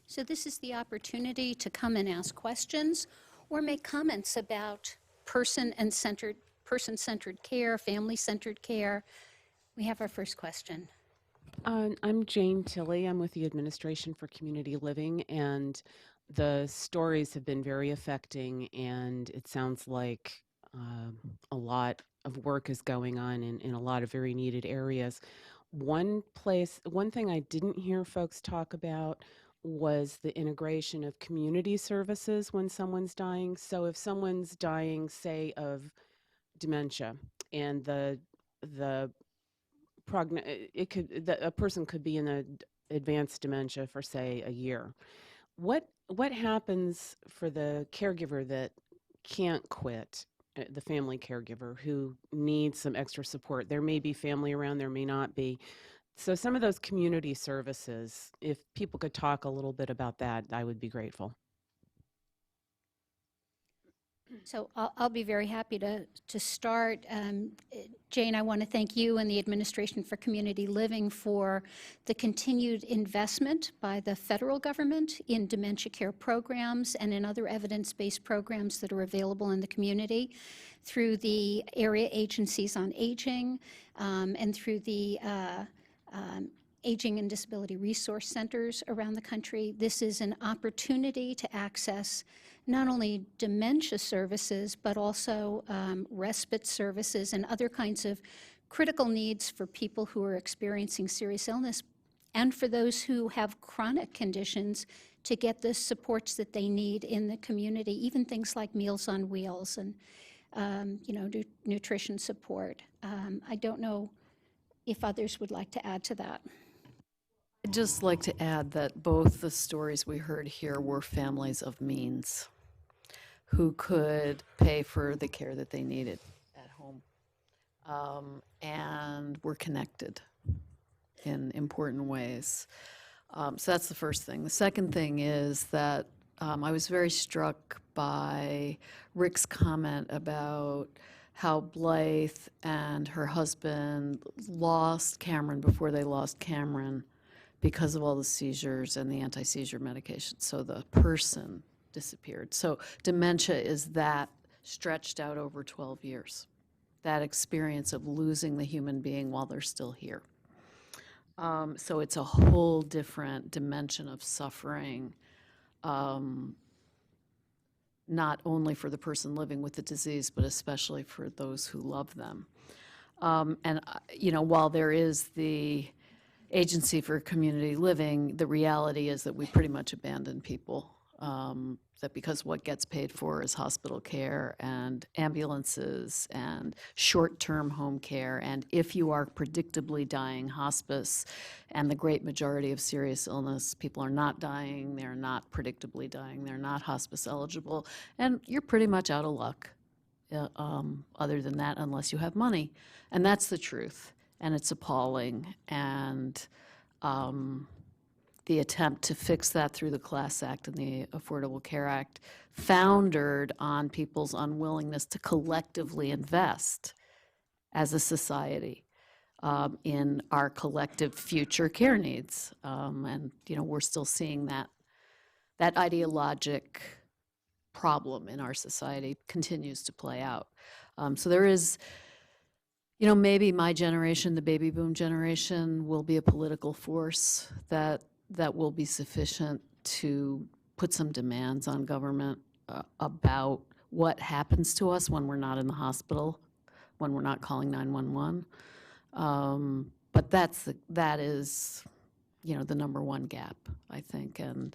So this is the opportunity to come and ask questions or make comments about person-centered care, family-centered care. We have our first question. I'm Jane Tilley. I'm with the Administration for Community Living, and the stories have been very affecting, and it sounds like a lot of work is going on in a lot of very needed areas. One thing I didn't hear folks talk about was the integration of community services when someone's dying. So if someone's dying, say, of dementia, and the a person could be in advanced dementia for, say, a year. What happens for the caregiver that can't quit, the family caregiver who needs some extra support? There may be family around, there may not be. So some of those community services, if people could talk a little bit about that, I would be grateful. So I'll be very happy to start. Jane, I want to thank you and the Administration for Community Living for the continued investment by the federal government in dementia care programs and in other evidence-based programs that are available in the community through the area agencies on aging and through the Aging and Disability Resource Centers around the country. This is an opportunity to access not only dementia services, but also respite services and other kinds of critical needs for people who are experiencing serious illness, and for those who have chronic conditions to get the supports that they need in the community, even things like Meals on Wheels and nutrition support. I don't know if others would like to add to that. I'd just like to add that both the stories we heard here were families of means who could pay for the care that they needed at home and were connected in important ways. So that's the first thing. The second thing is that I was very struck by Rick's comment about how Blythe and her husband lost Cameron before they lost Cameron because of all the seizures and the anti-seizure medication. So the person disappeared. So dementia is that stretched out over 12 years, that experience of losing the human being while they're still here. So it's a whole different dimension of suffering, not only for the person living with the disease, but especially for those who love them. While there is the Agency for Community Living, the reality is that we pretty much abandon people, that because what gets paid for is hospital care and ambulances and short-term home care, and if you are predictably dying, hospice, and the great majority of serious illness, people are not dying, they're not predictably dying, they're not hospice eligible, and you're pretty much out of luck other than that, unless you have money. And that's the truth, and it's appalling. And the attempt to fix that through the Class Act and the Affordable Care Act foundered on people's unwillingness to collectively invest as a society in our collective future care needs. And we're still seeing that ideologic problem in our society continues to play out. So there is, maybe my generation, the baby boom generation, will be a political force that will be sufficient to put some demands on government about what happens to us when we're not in the hospital, when we're not calling 911. But that is, the number one gap, I think, and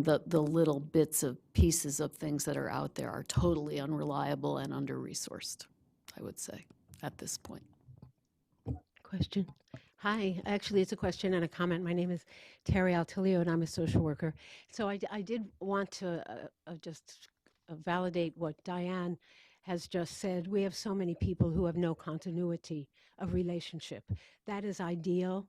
the little bits of pieces of things that are out there are totally unreliable and under-resourced, I would say, at this point. Question. Hi, actually it's a question and a comment. My name is Terry Altilio and I'm a social worker. So I did want to just validate what Diane has just said. We have so many people who have no continuity of relationship. That is ideal.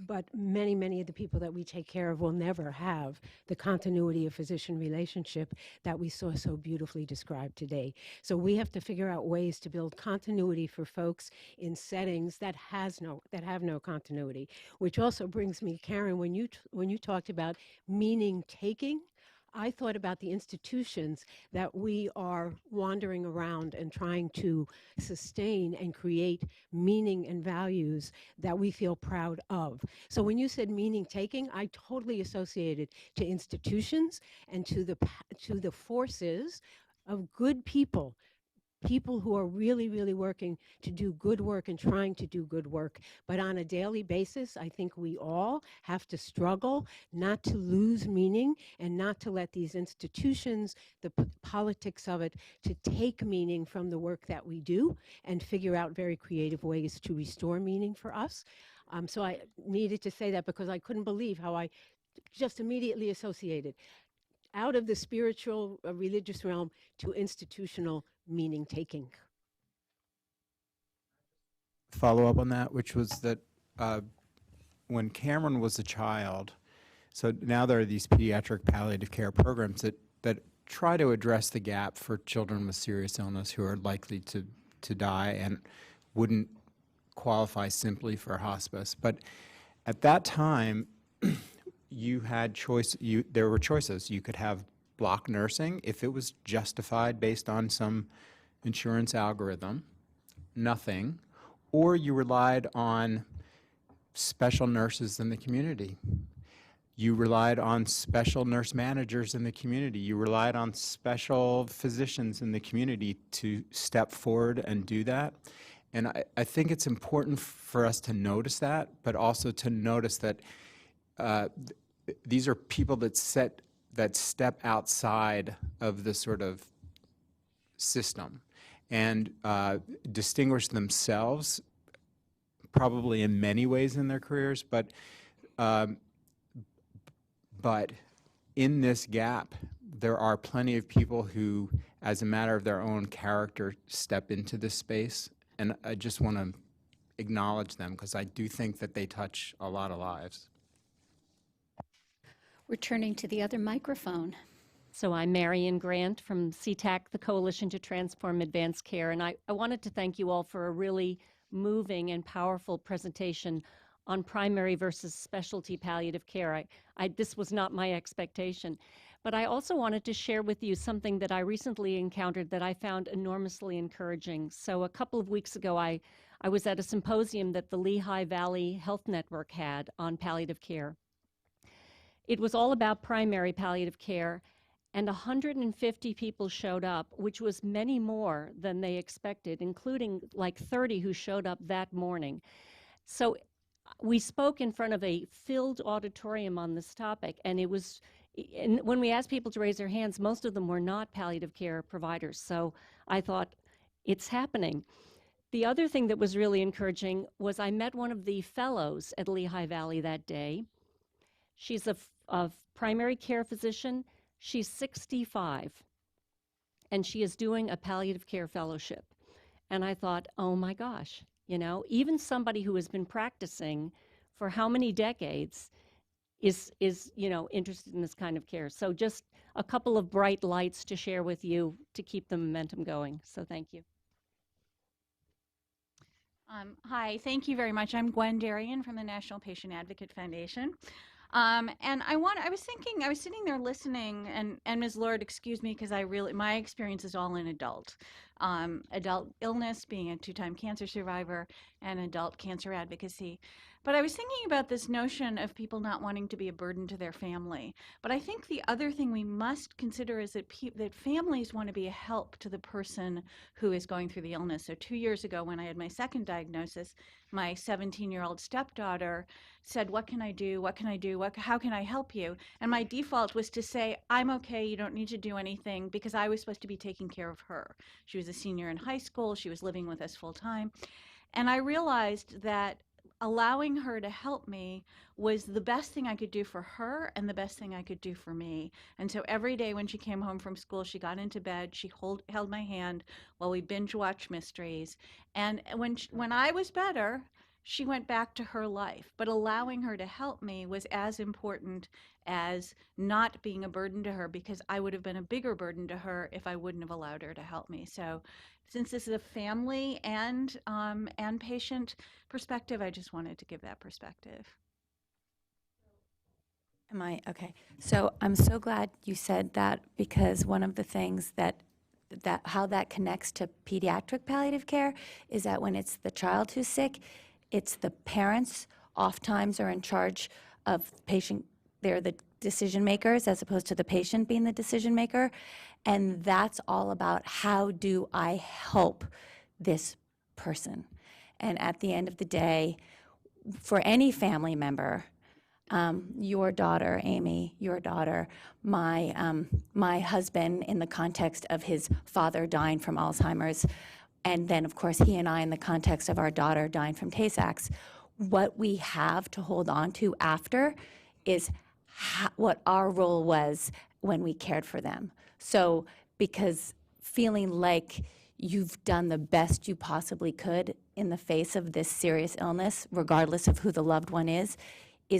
but many, many of the people that we take care of will never have the continuity of physician relationship that we saw so beautifully described today. So we have to figure out ways to build continuity for folks in settings that have no continuity. Which also brings me, Karen, when you talked about meaning taking, I thought about the institutions that we are wandering around and trying to sustain and create meaning and values that we feel proud of. So when you said meaning taking, I totally associated to institutions and to the forces of good people who are really, really working to do good work and trying to do good work. But on a daily basis, I think we all have to struggle not to lose meaning and not to let these institutions, the politics of it, to take meaning from the work that we do and figure out very creative ways to restore meaning for us. So I needed to say that because I couldn't believe how I just immediately associated out of the spiritual, religious realm to institutional meaning taking. Follow up on that, which was that when Cameron was a child, so now there are these pediatric palliative care programs that try to address the gap for children with serious illness who are likely to die and wouldn't qualify simply for hospice. But at that time, you had there were choices. You could have block nursing if it was justified based on some insurance algorithm, nothing, or you relied on special nurses in the community. You relied on special nurse managers in the community. You relied on special physicians in the community to step forward and do that. And I think it's important for us to notice that, but also to notice that these are people that step outside of the sort of system and distinguish themselves probably in many ways in their careers, but in this gap, there are plenty of people who, as a matter of their own character, step into this space. And I just want to acknowledge them because I do think that they touch a lot of lives. We're turning to the other microphone. So I'm Marion Grant from CTAC, the Coalition to Transform Advanced Care, and I wanted to thank you all for a really moving and powerful presentation on primary versus specialty palliative care. This was not my expectation, but I also wanted to share with you something that I recently encountered that I found enormously encouraging. So a couple of weeks ago, I was at a symposium that the Lehigh Valley Health Network had on palliative care. It was all about primary palliative care, and 150 people showed up, which was many more than they expected, including like 30 who showed up that morning. So we spoke in front of a filled auditorium on this topic, and when we asked people to raise their hands, most of them were not palliative care providers. So I thought, it's happening. The other thing that was really encouraging was I met one of the fellows at Lehigh Valley that day. She's a primary care physician. She's 65, and she is doing a palliative care fellowship. And I thought, oh my gosh, even somebody who has been practicing for how many decades is interested in this kind of care. So just a couple of bright lights to share with you to keep the momentum going. So thank you. Hi, thank you very much. I'm Gwen Darien from the National Patient Advocate Foundation. And I was sitting there listening, and Ms. Lord, excuse me, because my experience is all in adult illness, being a 2-time cancer survivor, and adult cancer advocacy. But I was thinking about this notion of people not wanting to be a burden to their family. But I think the other thing we must consider is that families want to be a help to the person who is going through the illness. So 2 years ago, when I had my second diagnosis, my 17-year-old stepdaughter said, what can I do? What can I do? How can I help you? And my default was to say, I'm okay, you don't need to do anything, because I was supposed to be taking care of her. She was a senior in high school. She was living with us full time. And I realized that allowing her to help me was the best thing I could do for her and the best thing I could do for me. And so every day when she came home from school, she got into bed, she held my hand while we binge watched mysteries. And when I was better, she went back to her life. But allowing her to help me was as important as not being a burden to her, because I would have been a bigger burden to her if I wouldn't have allowed her to help me. So since this is a family and patient perspective, I just wanted to give that perspective. Am I okay? So I'm so glad you said that, because one of the things that how that connects to pediatric palliative care is that when it's the child who's sick, it's the parents oftentimes are in charge of the patient. They're the decision makers as opposed to the patient being the decision maker. And that's all about, how do I help this person? And at the end of the day, for any family member, your daughter, Amy, your daughter, my husband in the context of his father dying from Alzheimer's, and then of course he and I in the context of our daughter dying from Tay-Sachs, what we have to hold on to after is what our role was when we cared for them. So because feeling like you've done the best you possibly could in the face of this serious illness, regardless of who the loved one is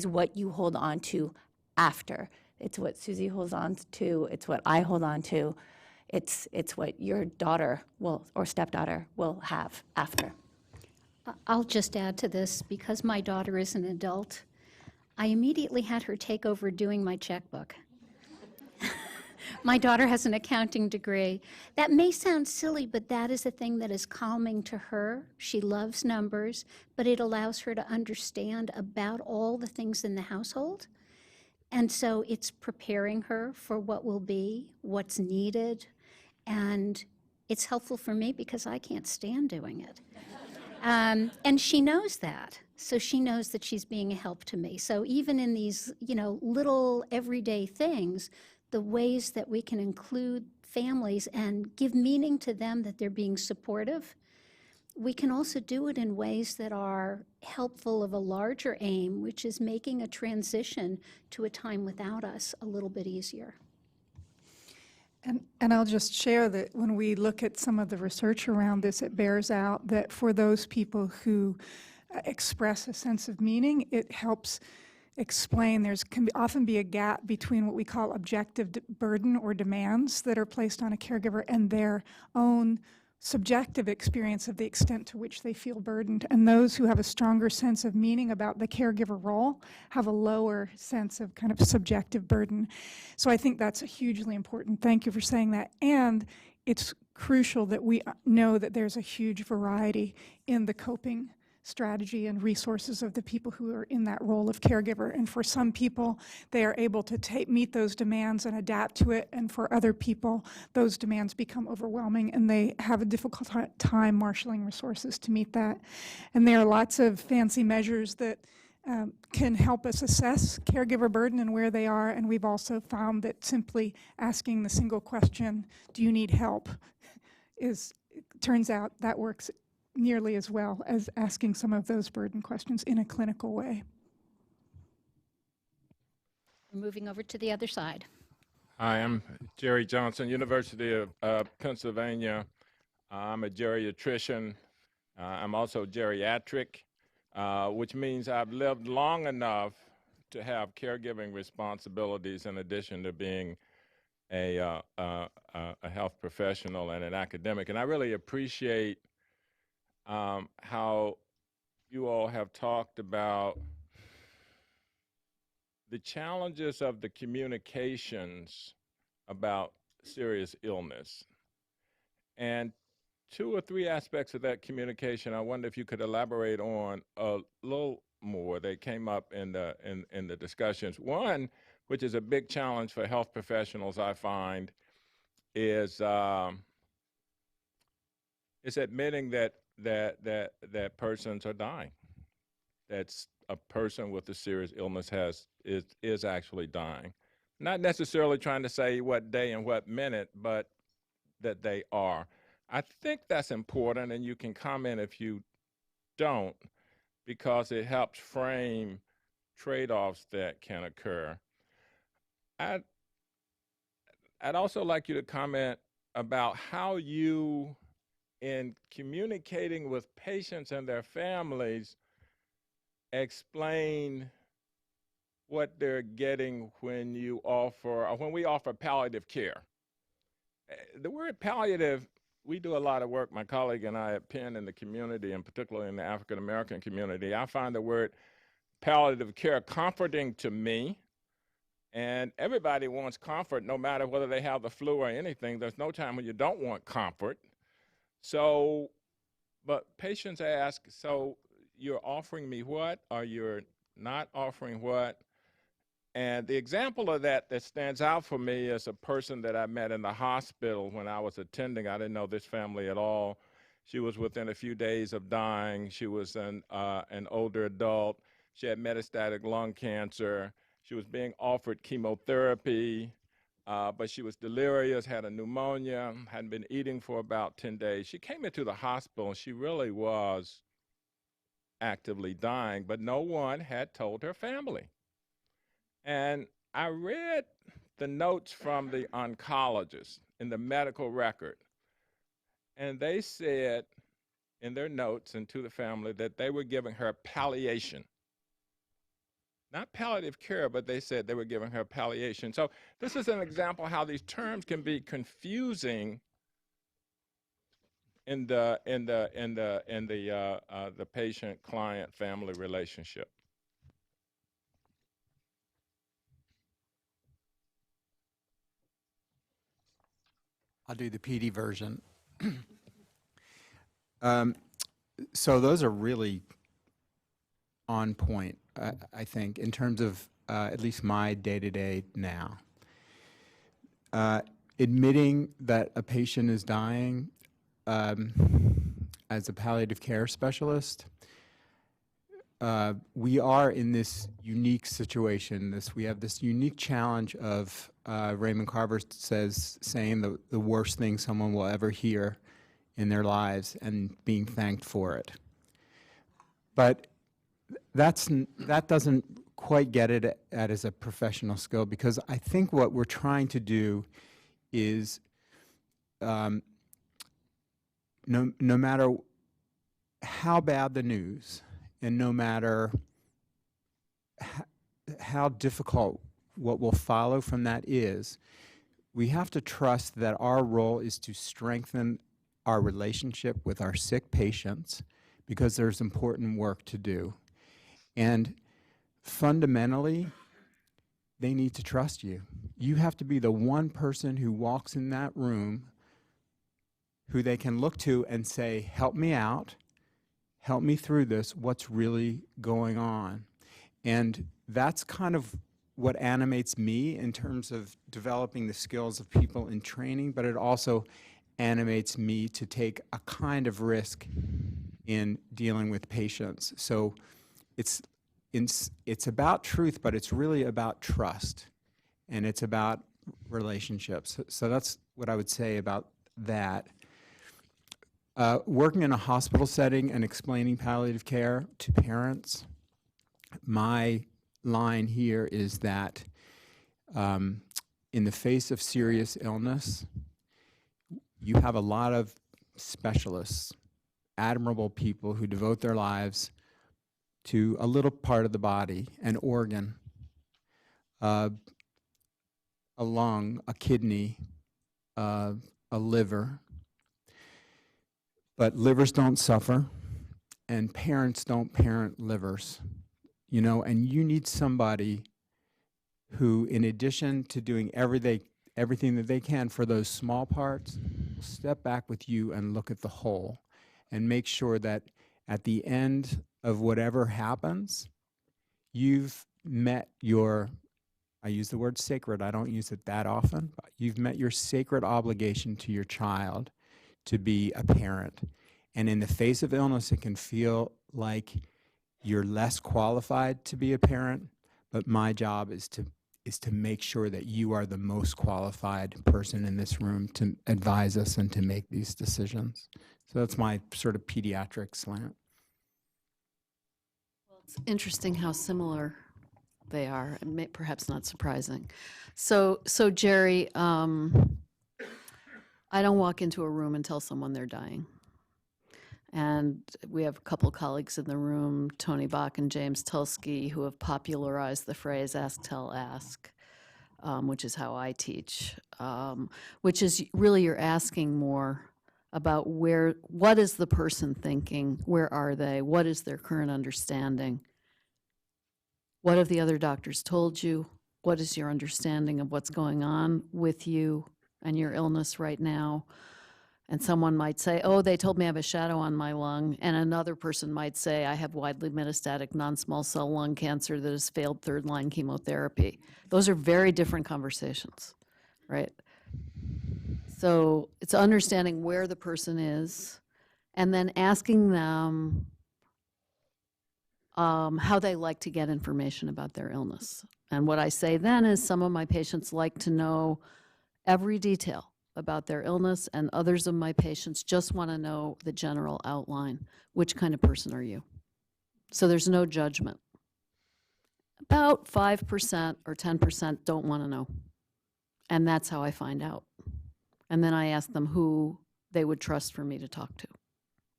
what you hold on to after. It's what Susie holds on to. It's what I hold on to. It's what your daughter will, or stepdaughter will have after. I'll just add to this, because my daughter is an adult, I immediately had her take over doing my checkbook. My daughter has an accounting degree. That may sound silly, but that is a thing that is calming to her. She loves numbers, but it allows her to understand about all the things in the household. And so it's preparing her for what will be, what's needed, and it's helpful for me because I can't stand doing it. And she knows that. So she knows that she's being a help to me. So even in these, little everyday things, the ways that we can include families and give meaning to them that they're being supportive, we can also do it in ways that are helpful of a larger aim, which is making a transition to a time without us a little bit easier. And I'll just share that when we look at some of the research around this, it bears out that for those people who express a sense of meaning, it helps explain can often be a gap between what we call objective burden or demands that are placed on a caregiver and their own subjective experience of the extent to which they feel burdened. And those who have a stronger sense of meaning about the caregiver role have a lower sense of kind of subjective burden. So I think that's hugely important. Thank you for saying that. And it's crucial that we know that there's a huge variety in the coping strategy and resources of the people who are in that role of caregiver. And for some people, they are able to meet those demands and adapt to it. And for other people, those demands become overwhelming and they have a difficult time marshaling resources to meet that. And there are lots of fancy measures that can help us assess caregiver burden and where they are. And we've also found that simply asking the single question, do you need help, turns out that works nearly as well as asking some of those burden questions in a clinical way. We're moving over to the other side. Hi, I'm Jerry Johnson, University of Pennsylvania. I'm a geriatrician. I'm also geriatric, which means I've lived long enough to have caregiving responsibilities in addition to being a health professional and an academic. And I really appreciate how you all have talked about the challenges of the communications about serious illness. And 2 or 3 aspects of that communication, I wonder if you could elaborate on a little more. They came up in the discussions. One, which is a big challenge for health professionals, I find, is admitting that persons are dying. That's a person with a serious illness is actually dying. Not necessarily trying to say what day and what minute, but that they are. I think that's important, and you can comment if you don't, because it helps frame trade-offs that can occur. I'd also like you to comment about how you, in communicating with patients and their families, explain what they're getting when you offer, or when we offer palliative care. The word palliative, we do a lot of work, my colleague and I at Penn, in the community, and particularly in the African American community. I find the word palliative care comforting to me, and everybody wants comfort no matter whether they have the flu or anything. There's no time when you don't want comfort. So, but patients ask, so you're offering me what, or you're not offering what? And the example of that stands out for me is a person that I met in the hospital when I was attending. I didn't know this family at all. She was within a few days of dying. She was an older adult. She had metastatic lung cancer. She was being offered chemotherapy, but she was delirious, had a pneumonia, hadn't been eating for about 10 days. She came into the hospital, and she really was actively dying, but no one had told her family. And I read the notes from the oncologist in the medical record, and they said in their notes and to the family that they were giving her palliation. Not palliative care, but they said they were giving her palliation. So this is an example how these terms can be confusing in the patient-client-family relationship. I'll do the PD version. So those are really on point, I think, in terms of at least my day-to-day now. Admitting that a patient is dying as a palliative care specialist, we are in this unique situation. We have this unique challenge of Raymond Carver saying the worst thing someone will ever hear in their lives and being thanked for it. But that doesn't quite get it at as a professional skill, because I think what we're trying to do is no matter how bad the news, and no matter how difficult what will follow from that is, we have to trust that our role is to strengthen our relationship with our sick patients, because there's important work to do. And fundamentally, they need to trust you. You have to be the one person who walks in that room who they can look to and say, help me out, help me through this, what's really going on? And that's kind of what animates me in terms of developing the skills of people in training, but it also animates me to take a kind of risk in dealing with patients. So it's about truth, but it's really about trust, and it's about relationships. So that's what I would say about that. Working in a hospital setting and explaining palliative care to parents, my line here is that in the face of serious illness, you have a lot of specialists, admirable people who devote their lives to a little part of the body, an organ, a lung, a kidney, a liver. But livers don't suffer, and parents don't parent livers, you know, and you need somebody who, in addition to doing everything that they can for those small parts, will step back with you and look at the whole and make sure that at the end of whatever happens, you've met your, I use the word sacred, I don't use it that often, but you've met your sacred obligation to your child to be a parent. And in the face of illness, it can feel like you're less qualified to be a parent, but my job is to make sure that you are the most qualified person in this room to advise us and to make these decisions. So that's my sort of pediatric slant. Well, it's interesting how similar they are, and perhaps not surprising. So Jerry, I don't walk into a room and tell someone they're dying. And we have a couple colleagues in the room, Tony Bach and James Tulsky, who have popularized the phrase ask, tell, ask, which is how I teach, which is really you're asking more about what is the person thinking, where are they, what is their current understanding, what have the other doctors told you, what is your understanding of what's going on with you and your illness right now. And someone might say, oh, they told me I have a shadow on my lung. And another person might say, I have widely metastatic non-small cell lung cancer that has failed third-line chemotherapy. Those are very different conversations, right? So it's understanding where the person is and then asking them how they like to get information about their illness. And what I say then is some of my patients like to know every detail about their illness, and others of my patients just want to know the general outline. Which kind of person are you? So there's no judgment. About 5% or 10% don't want to know. And that's how I find out. And then I ask them who they would trust for me to talk to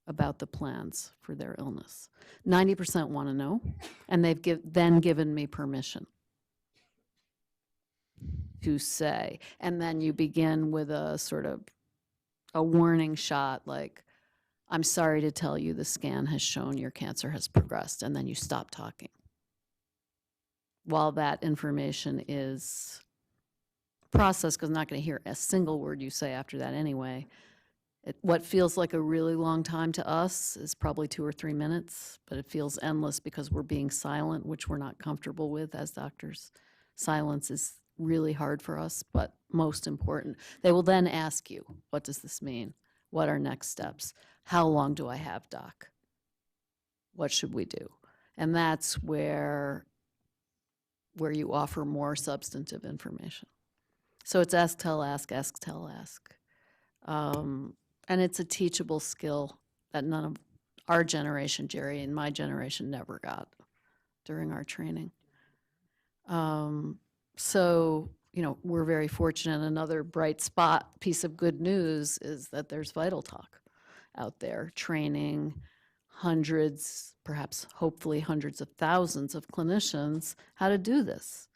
about the plans for their illness. 90% want to know, and they've then given me permission to say. And then you begin with a sort of a warning shot like, I'm sorry to tell you the scan has shown your cancer has progressed, and then you stop talking. While that information is processed, because I'm not going to hear a single word you say after that anyway. What feels like a really long time to us is probably 2 or 3 minutes, but it feels endless because we're being silent, which we're not comfortable with as doctors. Silence is really hard for us, but most important. They will then ask you, what does this mean? What are next steps? How long do I have, doc? What should we do? And that's where you offer more substantive information. So it's ask, tell, ask, tell, ask. And it's a teachable skill that none of our generation, Jerry, and my generation never got during our training. So, you know, we're very fortunate. Another bright spot, piece of good news is that there's Vital Talk out there training hundreds, perhaps hopefully hundreds of thousands of clinicians how to do this.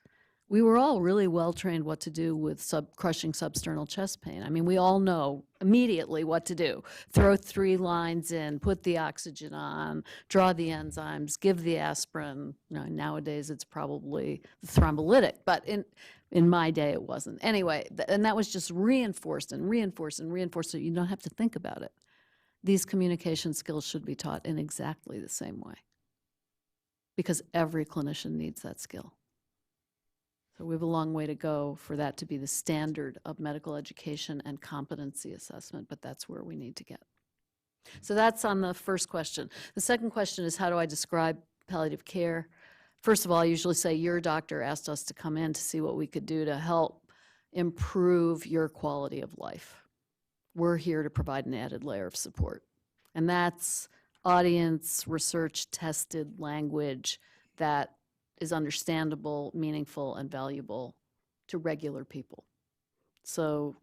We were all really well trained what to do with crushing substernal chest pain. I mean, we all know immediately what to do. Throw 3 lines in, put the oxygen on, draw the enzymes, give the aspirin. You know, nowadays it's probably thrombolytic, but in my day it wasn't. Anyway, and that was just reinforced and reinforced and reinforced so you don't have to think about it. These communication skills should be taught in exactly the same way because every clinician needs that skill. So we have a long way to go for that to be the standard of medical education and competency assessment, but that's where we need to get. So that's on the first question. The second question is, how do I describe palliative care? First of all, I usually say your doctor asked us to come in to see what we could do to help improve your quality of life. We're here to provide an added layer of support. And that's audience, research, tested language that is understandable, meaningful, and valuable to regular people. So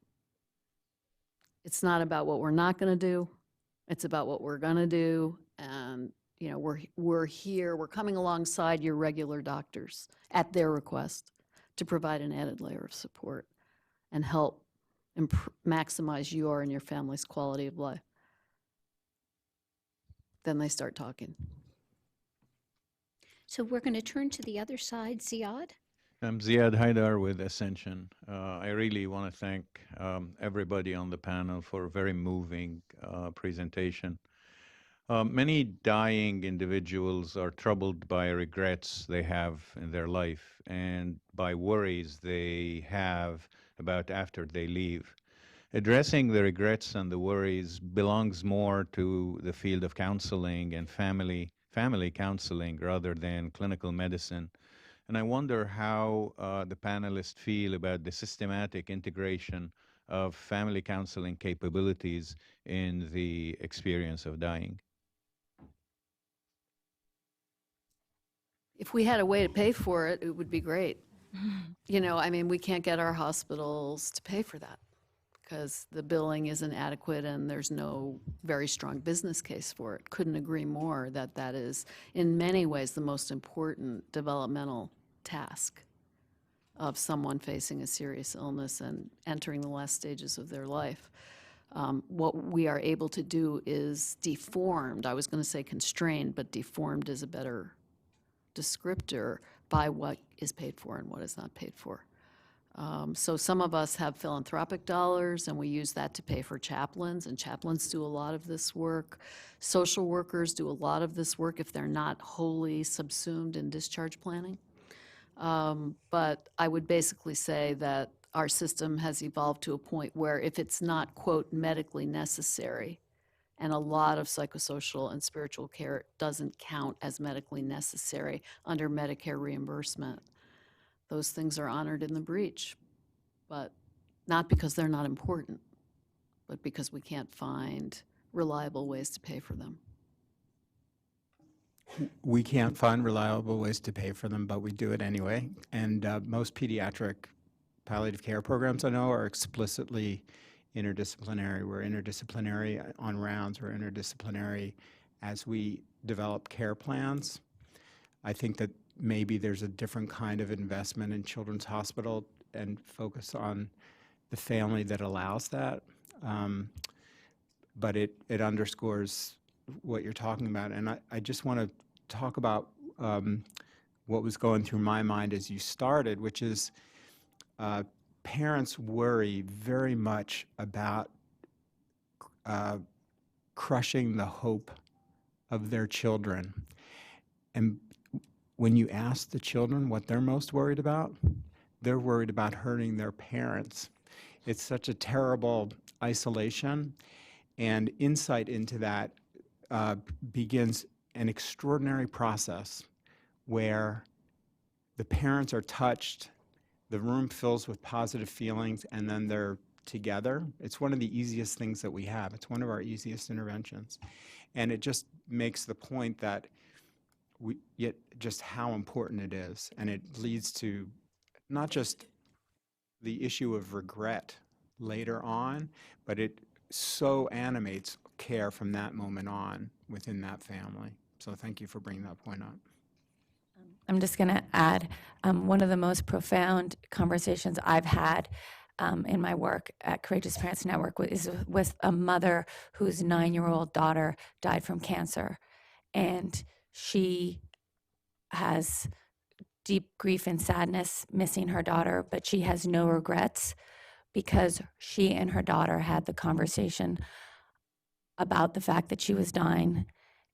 it's not about what we're not going to do. It's about what we're going to do. And, you know, we're here, we're coming alongside your regular doctors at their request to provide an added layer of support and help maximize your and your family's quality of life. Then they start talking. So we're going to turn to the other side, Ziad. I'm Ziad Haidar with Ascension. I really want to thank everybody on the panel for a very moving presentation. Many dying individuals are troubled by regrets they have in their life and by worries they have about after they leave. Addressing the regrets and the worries belongs more to the field of counseling and family counseling rather than clinical medicine. And I wonder how the panelists feel about the systematic integration of family counseling capabilities in the experience of dying. If we had a way to pay for it, it would be great. You know, I mean, we can't get our hospitals to pay for that because the billing isn't adequate and there's no very strong business case for it. Couldn't agree more that that is, in many ways, the most important developmental task of someone facing a serious illness and entering the last stages of their life. What we are able to do is deformed. I was going to say constrained, but deformed is a better descriptor by what is paid for and what is not paid for. So some of us have philanthropic dollars, and we use that to pay for chaplains, and chaplains do a lot of this work. Social workers do a lot of this work if they're not wholly subsumed in discharge planning. But I would basically say that our system has evolved to a point where if it's not, quote, medically necessary, and a lot of psychosocial and spiritual care doesn't count as medically necessary under Medicare reimbursement, those things are honored in the breach, but not because they're not important, but because we can't find reliable ways to pay for them. We can't find reliable ways to pay for them, but we do it anyway. And most pediatric palliative care programs I know are explicitly interdisciplinary. We're interdisciplinary on rounds. We're interdisciplinary as we develop care plans. I think that maybe there's a different kind of investment in Children's Hospital and focus on the family that allows that. But it underscores what you're talking about. And I just want to talk about what was going through my mind as you started, which is parents worry very much about crushing the hope of their children. And when you ask the children what they're most worried about, they're worried about hurting their parents. It's such a terrible isolation, and insight into that begins an extraordinary process where the parents are touched, the room fills with positive feelings, and then they're together. It's one of the easiest things that we have. It's one of our easiest interventions. And it just makes the point that yet just how important it is. And it leads to not just the issue of regret later on, but it so animates care from that moment on within that family. So thank you for bringing that point up. I'm just going to add, one of the most profound conversations I've had in my work at Courageous Parents Network is with a mother whose 9-year-old daughter died from cancer. And she has deep grief and sadness missing her daughter, but she has no regrets because she and her daughter had the conversation about the fact that she was dying.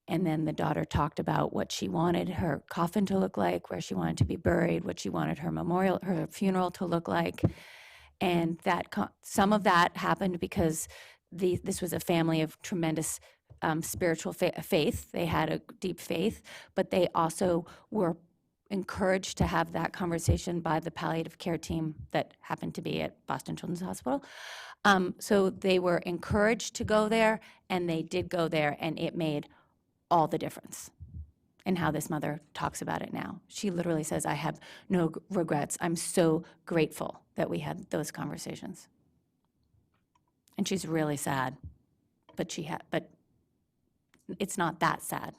And then the daughter talked about what she wanted her coffin to look like, where she wanted to be buried, what she wanted her funeral to look like. And that some of that happened because this was a family of tremendous spiritual faith. They had a deep faith, but they also were encouraged to have that conversation by the palliative care team that happened to be at Boston Children's Hospital. So they were encouraged to go there, and they did go there, and it made all the difference in how this mother talks about it now. She literally says, I have no regrets. I'm so grateful that we had those conversations. And she's really sad, but it's not that sad.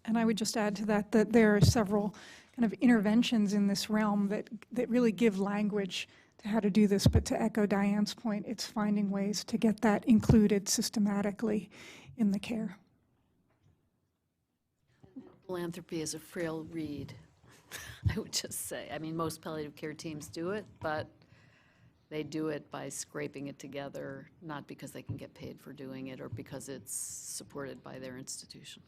And I would just add to that that there are several kind of interventions in this realm that really give language to how to do this. But to echo Diane's point, it's finding ways to get that included systematically in the care. Philanthropy is a frail reed, I would just say. I mean, most palliative care teams do it, but they do it by scraping it together, not because they can get paid for doing it or because it's supported by their institution.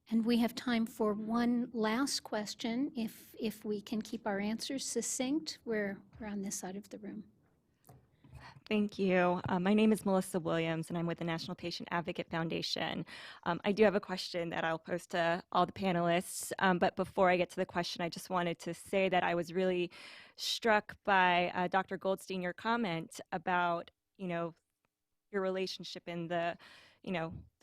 And we have time for one last question, if we can keep our answers succinct. We're on this side of the room. Thank you. My name is Melissa Williams, and I'm with the National Patient Advocate Foundation. I do have a question that I'll pose to all the panelists, but before I get to the question, I just wanted to say that I was really struck by Dr. Goldstein, your comment about, your relationship and the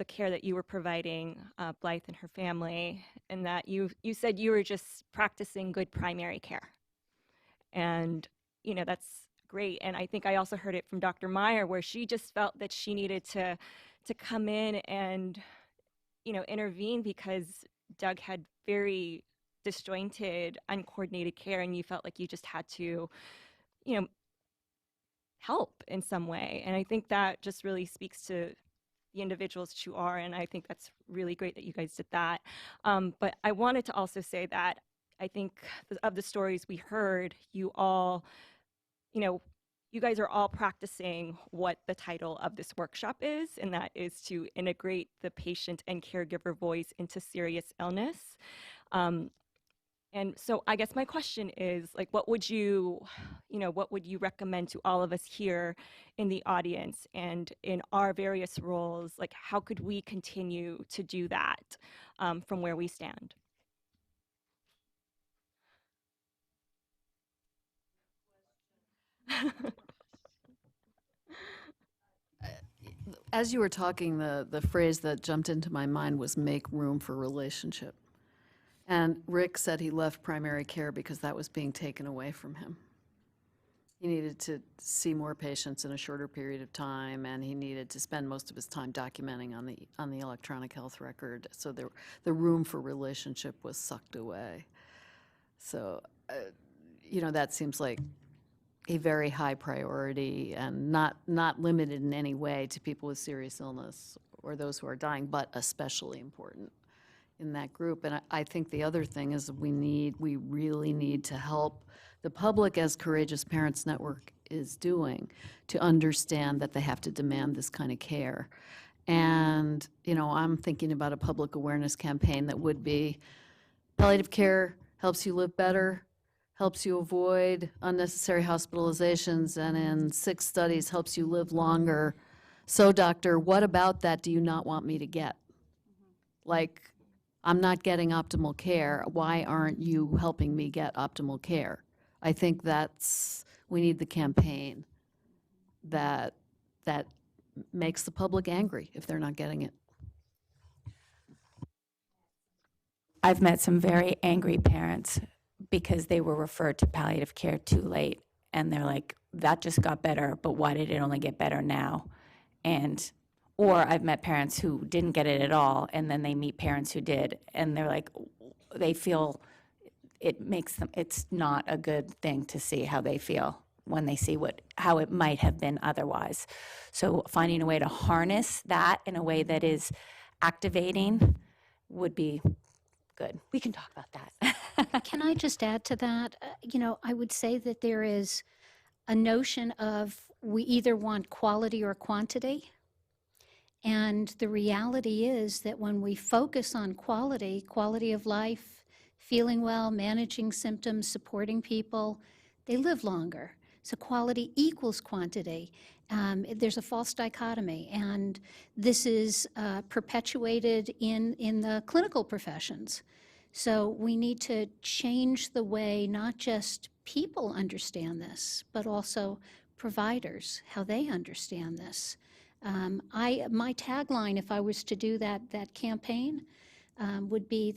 care that you were providing Blythe and her family, and that you said you were just practicing good primary care. And, that's great. And I think I also heard it from Dr. Meyer, where she just felt that she needed to come in and, intervene because Doug had very disjointed, uncoordinated care, and you felt like you just had to, help in some way. And I think that just really speaks to the individuals that you are, and I think that's really great that you guys did that. But I wanted to also say that I think of the stories we heard, you all, you guys are all practicing what the title of this workshop is, and that is to integrate the patient and caregiver voice into serious illness. And so I guess my question is, like, what would you recommend to all of us here in the audience and in our various roles? Like, how could we continue to do that from where we stand? As you were talking, the phrase that jumped into my mind was make room for relationship. And Rick said he left primary care because that was being taken away from him. He needed to see more patients in a shorter period of time, and he needed to spend most of his time documenting on the electronic health record. So the room for relationship was sucked away. So, that seems like a very high priority and not limited in any way to people with serious illness or those who are dying, but especially important in that group. And I think the other thing is we really need to help the public, as Courageous Parents Network is doing, to understand that they have to demand this kind of care. And, I'm thinking about a public awareness campaign that would be palliative care helps you live better, helps you avoid unnecessary hospitalizations, and in 6 studies helps you live longer. So, doctor, what about that do you not want me to get? Like, I'm not getting optimal care. Why aren't you helping me get optimal care? I think we need the campaign that makes the public angry if they're not getting it. I've met some very angry parents because they were referred to palliative care too late. And they're like, that just got better, but why did it only get better now? Or I've met parents who didn't get it at all, and then they meet parents who did, and they're like, they feel it's not a good thing to see how they feel when they see how it might have been otherwise. So finding a way to harness that in a way that is activating would be good. We can talk about that. Can I just add to that? I would say that there is a notion of we either want quality or quantity. And the reality is that when we focus on quality of life, feeling well, managing symptoms, supporting people, they live longer. So quality equals quantity. There's a false dichotomy, and this is perpetuated in the clinical professions. So we need to change the way not just people understand this, but also providers, how they understand this. My tagline, if I was to do that campaign, would be